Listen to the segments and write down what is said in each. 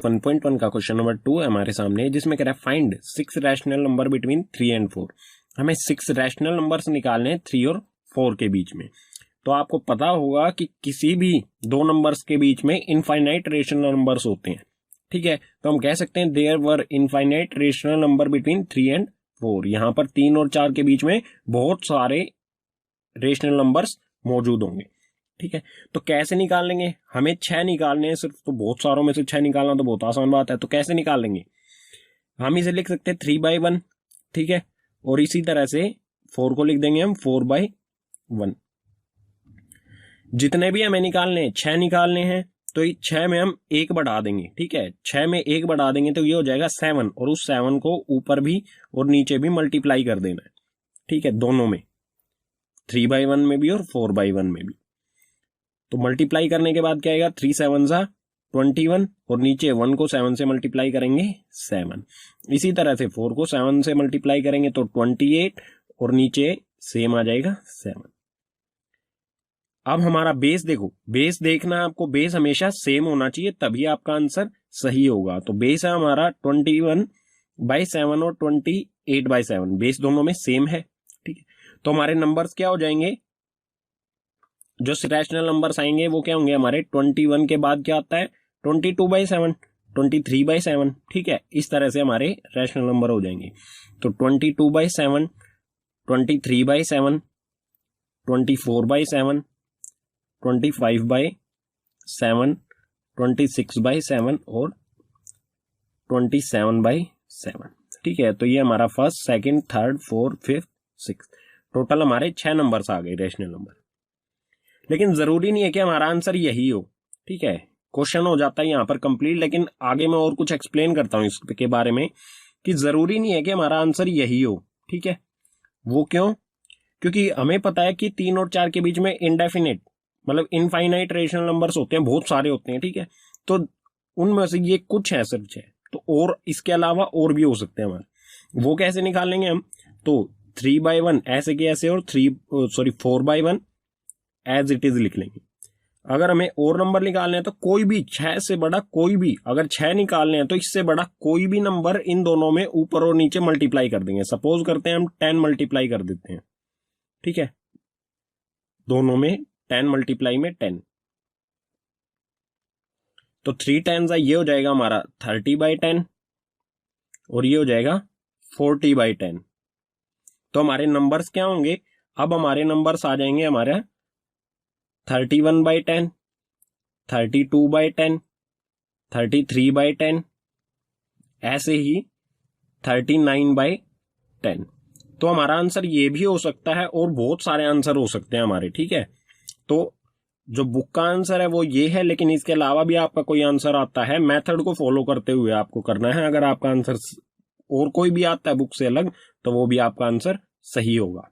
1.1 का question number 2 है हमारे सामने, जिसमें कह रहा है find 6 rational number between 3 and 4। हमें 6 रैशनल नंबर्स निकालने हैं 3 और 4 के बीच में। तो आपको पता होगा कि किसी भी दो नंबर्स के बीच में इनफाइनाइट रेशनल नंबर्स होते हैं, ठीक है। तो हम कह सकते हैं there were infinite rational number between 3 and 4। यहां पर 3 और 4 के बीच में बहुत सारे रेशनल नंबर्स मौजूद होंगे, ठीक है। तो कैसे निकाल लेंगे? हमें 6 निकालने हैं सिर्फ, तो बहुत सारों में से 6 निकालना तो बहुत आसान बात है। तो कैसे निकाल लेंगे? हम इसे लिख सकते हैं 3/1, ठीक है। और इसी तरह से 4 को लिख देंगे हम 4/1। जितने भी हमें निकालने हैं, 6 निकालने हैं, तो 6 में हम 1 बढ़ा देंगे, ठीक है। 6 में 1 बढ़ा देंगे तो ये हो जाएगा 7, और उस 7 को ऊपर भी और नीचे भी मल्टीप्लाई कर देना है, ठीक है, दोनों में, 3/1 में भी और 4/1 में भी। तो मल्टीप्लाई करने के बाद क्या आएगा? 3 7 सा 21, और नीचे 1 को 7 से मल्टीप्लाई करेंगे 7। इसी तरह से 4 को 7 से मल्टीप्लाई करेंगे तो 28, और नीचे सेम आ जाएगा 7। अब हमारा बेस देखो, बेस देखना है आपको, बेस हमेशा सेम होना चाहिए तभी आपका आंसर सही होगा। तो बेस है हमारा 21/7 और 28/7, बेस दोनों में सेम है, ठीक है। तो हमारे नंबर्स क्या हो जाएंगे? जो रैशनल नंबर्स आएंगे वो क्या होंगे हमारे? 21 के बाद क्या आता है? 22/7, 23/7, ठीक है। इस तरह से हमारे रैशनल नंबर हो जाएंगे। तो 22/7, 23/7, 24/7, 25/7, 26/7 और 27/7, ठीक है। तो ये हमारा first, second, third, fourth, fifth, six, total हमारे 6 नंबर्स आ गए रैशनल नंबर। लेकिन जरूरी नहीं है कि हमारा आंसर यही हो, ठीक है। क्वेश्चन हो जाता है यहाँ पर कंप्लीट, लेकिन आगे मैं और कुछ एक्सप्लेन करता हूँ इसके बारे में कि जरूरी नहीं है कि हमारा आंसर यही हो, ठीक है। वो क्यों? क्योंकि हमें पता है कि 3 और 4 के बीच में इनडेफिनेट मतलब इनफाइनाइट रेशनल नंबर्स होते हैं, बहुत सारे होते हैं, ठीक है। तो उनमें से ये कुछ है, सिर्फ 6, तो और इसके अलावा और भी हो सकते हैं हमारे। वो कैसे निकाल लेंगे हम? तो 3/1 ऐसे के ऐसे और 4/1 एज इट इज लिख लेंगे। अगर हमें और नंबर निकालने हैं तो कोई भी 6 से बड़ा कोई भी, अगर 6 निकालने हैं तो इससे बड़ा कोई भी नंबर इन दोनों में ऊपर और नीचे मल्टीप्लाई कर देंगे। सपोज करते हैं हम 10 मल्टीप्लाई कर देते हैं, ठीक है, दोनों में 10 मल्टीप्लाई में 10, तो 3 10 ये हो जाएगा हमारा 30/10, और ये हो जाएगा 40/10। तो हमारे नंबर्स क्या होंगे? अब हमारे नंबर्स आ जाएंगे हमारे 31/10, 32/10, 33/10, ऐसे ही 39/10। तो हमारा आंसर ये भी हो सकता है और बहुत सारे आंसर हो सकते हैं हमारे, ठीक है। तो जो बुक का आंसर है वो ये है, लेकिन इसके अलावा भी आपका कोई आंसर आता है, मेथड को फॉलो करते हुए आपको करना है। अगर आपका आंसर और कोई भी आता है बुक से अलग, तो वो भी आपका आंसर सही होगा।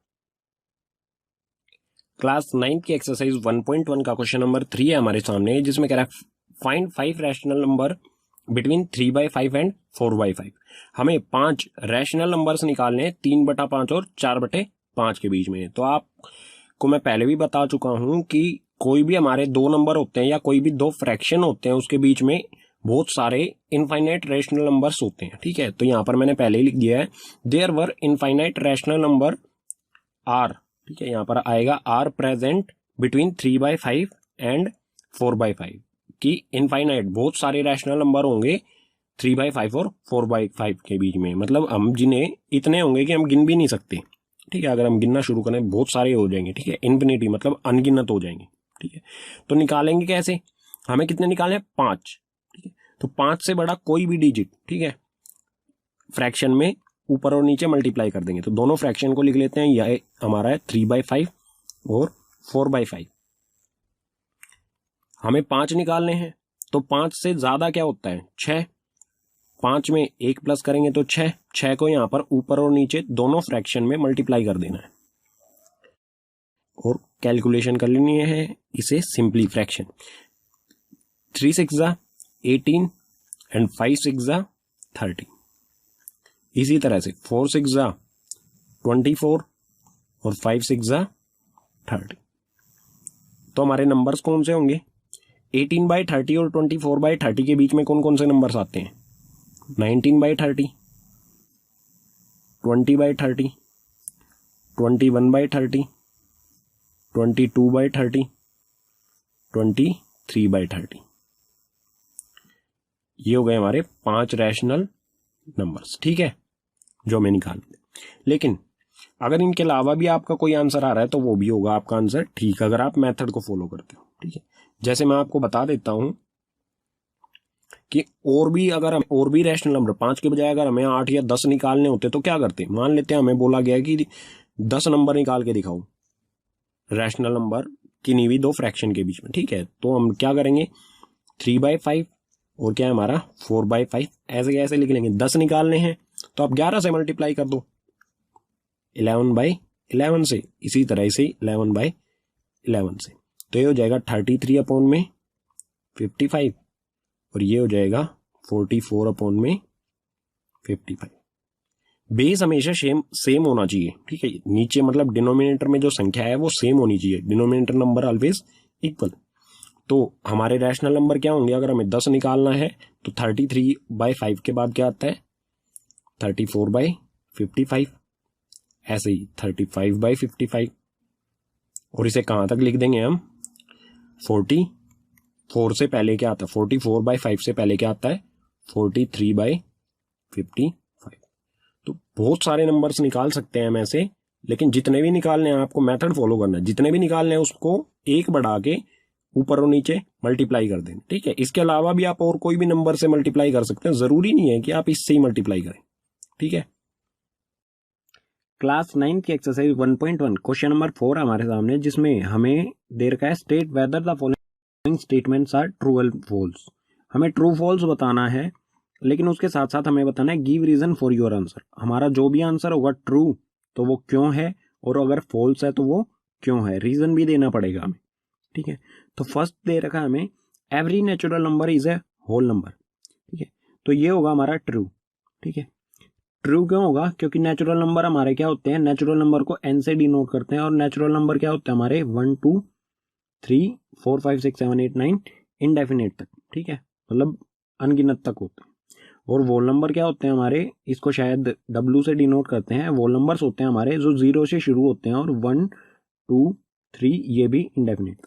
क्लास 9 की एक्सरसाइज 1.1 का क्वेश्चन नंबर 3 है हमारे सामने, जिसमें कह रहा है find 5 rational number between 3/5 and 4/5। हमें 5 रैशनल नंबर्स निकालने हैं 3/5 और 4/5 के बीच में। तो आपको मैं पहले भी बता चुका हूं कि कोई भी हमारे दो नंबर होते हैं या कोई भी दो फ्रैक्शन होते हैं, उसके बीच में बहुत सारे इनफाइनाइट रैशनल नंबर्स होते हैं, ठीक है। तो यहां पर मैंने पहले ही लिख दिया है there were infinite rational number are, ठीक है। यहां पर आएगा आर प्रेजेंट बिटवीन 3/5 एंड 4/5 की इनफाइनाइट बहुत सारे रैशनल नंबर होंगे 3/5 और 4/5 के बीच में। मतलब हम जिन्हें इतने होंगे कि हम गिन भी नहीं सकते, ठीक है। अगर हम गिनना शुरू करें बहुत सारे हो जाएंगे, ठीक है। इन्फिनिटी मतलब अनगिनत हो जाएंगे, ठीक है। तो निकालेंगे कैसे? हमें कितने निकालने हैं? 5, ठीक है। तो 5 से बड़ा कोई भी डिजिट, ठीक है, फ्रैक्शन में ऊपर और नीचे मल्टीप्लाई कर देंगे। तो दोनों फ्रैक्शन को लिख लेते हैं। यह हमारा है 3/5 और 4/5। हमें 5 निकालने हैं, तो 5 से ज्यादा क्या होता है? 6। 5 में 1 प्लस करेंगे तो 6 को यहां पर ऊपर और नीचे दोनों फ्रैक्शन में मल्टीप्लाई कर देना है और कैलकुलेशन कर लेनी है इसे सिंपली फ्रैक्शन। 3 6 18 एंड 5 6 30। इसी तरह से 4 6 24 और 5 6 30। तो हमारे नंबर्स कौन से होंगे? 18/30 और 24/30 के बीच में कौन कौन से नंबर्स आते हैं? 19/30, 20/30, 21/30, 22/30, 23/30। ये हो गए हमारे 5 रैशनल नंबर्स, ठीक है, जो हमें निकालने। लेकिन अगर इनके अलावा भी आपका कोई आंसर आ रहा है तो वो भी होगा आपका आंसर ठीक, अगर आप मेथड को फॉलो करते हो, ठीक है। जैसे मैं आपको बता देता हूं कि और भी रैशनल नंबर 5 के बजाय अगर हमें 8 या 10 निकालने होते तो क्या करते? मान लेते हैं हमें बोला गया कि 10 नंबर निकाल के दिखाओ रैशनल नंबर किन्हीं भी 2 फ्रैक्शन के बीच में, ठीक है। तो हम क्या करेंगे, 3/5 और क्या है हमारा 4/5, ऐसे कैसे लिख लेंगे? 10 निकालने हैं तो आप 11 से मल्टीप्लाई कर दो, 11/11 से, इसी तरह से 11/11 से, तो ये हो जाएगा 33/55 और ये हो जाएगा 44/55। बेस हमेशा सेम होना चाहिए, ठीक है। नीचे मतलब डिनोमिनेटर में जो संख्या है वो सेम होनी चाहिए, डिनोमिनेटर नंबर ऑलवेज इक्वल। तो हमारे रैशनल नंबर क्या होंगे? अगर हमें 10 निकालना है तो 33/5 के बाद क्या आता है? 34/55, ऐसे ही 35/55, और इसे कहां तक लिख देंगे हम? 44 से पहले क्या आता है? 44/5 से पहले क्या आता है? 43/55। तो बहुत सारे नंबर्स निकाल सकते हैं हम ऐसे, लेकिन जितने भी निकालने हैं आपको मेथड फॉलो करना है। जितने भी निकालने हैं उसको एक बढ़ा के ऊपर और नीचे मल्टीप्लाई कर दें, ठीक है। इसके अलावा भी आप और कोई भी नंबर से मल्टीप्लाई कर सकते हैं, जरूरी नहीं है कि आप इससे ही मल्टीप्लाई करें, ठीक है। क्लास 9 की एक्सरसाइज 1.1 क्वेश्चन नंबर 4 हमारे सामने, जिसमें हमें दे रखा है state whether the following statements are true and false. हमें ट्रू फॉल्स बताना है, लेकिन उसके साथ साथ हमें बताना है give reason for your answer. हमारा जो भी आंसर होगा ट्रू तो वो क्यों है, और अगर फॉल्स है तो वो क्यों है, रीजन भी देना पड़ेगा हमें, ठीक है। तो फर्स्ट दे रखा है हमें every natural number is a whole number, ठीक है। तो ये होगा हमारा ट्रू, ठीक है। ट्रू क्यों होगा? क्योंकि नेचुरल नंबर हमारे क्या होते हैं? नेचुरल नंबर को n से डिनोट करते हैं, और नेचुरल नंबर क्या होते हैं हमारे? 1 2 3 4 5 6 7 8 9 इनडेफिनेट तक, ठीक है, मतलब अनगिनत तक होते हैं। और वोल नंबर क्या होते हैं हमारे? इसको शायद W से डिनोट करते हैं। वोल नंबर्स होते हैं हमारे जो 0 से शुरू होते हैं, और 1 2 3 ये भी इनडेफिनेट।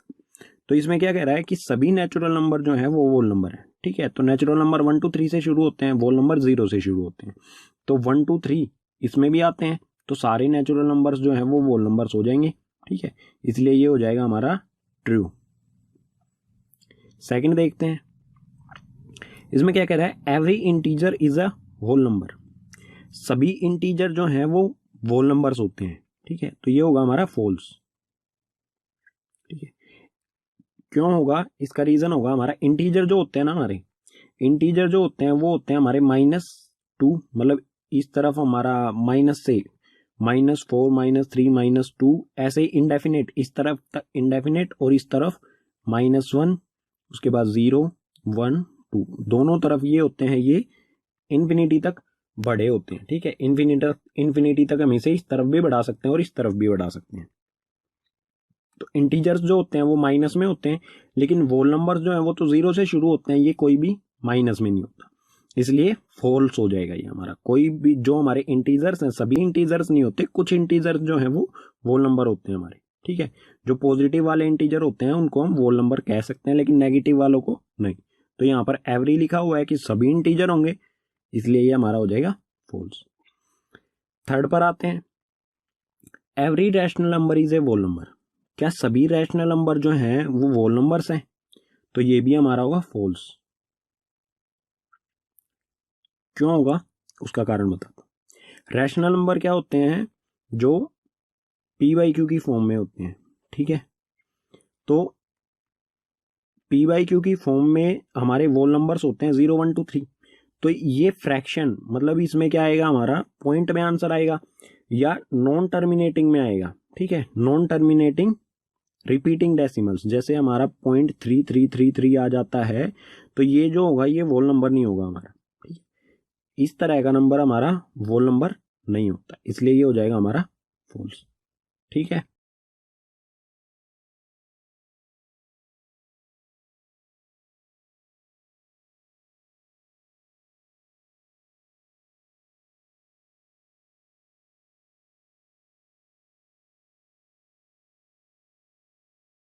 तो इसमें क्या कह रहा है कि सभी नेचुरल नंबर जो है वो वोल नंबर है, ठीक है। तो नेचुरल नंबर 1 2 3 से शुरू होते हैं, वोल नंबर 0 से शुरू होते हैं। तो 1 2 3 इसमें भी आते हैं, तो सारे नेचुरल नंबर्स जो है वो वोल नंबर्स हो जाएंगे, ठीक है। इसलिए ये हो जाएगा हमारा ट्रू। सेकंड देखते हैं, इसमें क्या कह रहा है? Every integer is a whole number. सभी इंटीजर जो हैं वो वोल नंबर्स होते हैं, ठीक है। तो ये होगा हमारा फॉल्स, ठीक है। क्यों होगा? इसका रीजन होगा हमारा इंटीजर जो होते हैं ना, हमारे इंटीजर जो होते हैं वो होते हैं हमारे -2, मतलब इस तरफ हमारा माइनस से -4 -3 -2, ऐसे इनडेफिनेट, इस तरफ तक इनडेफिनेट, और इस तरफ -1, उसके बाद 0 1 2, दोनों तरफ ये होते हैं, ये इन्फिनिटी तक बड़े होते हैं, ठीक है। इन्फिनिटी तक हम इसे इस तरफ भी बढ़ा सकते हैं और इस तरफ भी बढ़ा सकते हैं। तो इंटीजर्स जो होते हैं वो माइनस में होते हैं, लेकिन वोल नंबर्स जो है वो तो 0 से शुरू होते हैं, ये कोई भी माइनस में नहीं होता, इसलिए फॉल्स हो जाएगा ये हमारा। कोई भी जो हमारे इंटीजर्स हैं, सभी इंटीजर्स नहीं होते, कुछ इंटीजर्स जो है वो वोल नंबर होते हैं हमारे, ठीक है। जो पॉजिटिव वाले इंटीजर होते हैं उनको हम वोल नंबर कह सकते हैं, लेकिन नेगेटिव वालों को नहीं। तो यहाँ पर एवरी लिखा हुआ है कि सभी इंटीजर होंगे, इसलिए ये हमारा हो जाएगा फॉल्स। थर्ड पर आते हैं, every rational number is a whole number. क्या सभी रैशनल नंबर जो हैं वो वोल नंबर्स हैं? तो ये भी हमारा होगा फॉल्स। क्यों होगा? उसका कारण बताता हूं। रैशनल नंबर क्या होते हैं? जो p/q की फॉर्म में होते हैं, ठीक है। तो p/q की फॉर्म में हमारे वोल नंबर्स होते हैं 0 1 2 3। तो ये फ्रैक्शन, मतलब इसमें क्या आएगा हमारा? पॉइंट में आंसर आएगा या नॉन टर्मिनेटिंग में आएगा, ठीक है। नॉन टर्मिनेटिंग रिपीटिंग डेसिमल्स, जैसे हमारा 0.3333 आ जाता है, तो ये जो होगा ये वोल नंबर नहीं होगा हमारा, ठीक है। इस तरह का नंबर हमारा वोल नंबर नहीं होता, इसलिए ये हो जाएगा हमारा फॉल्स, ठीक है।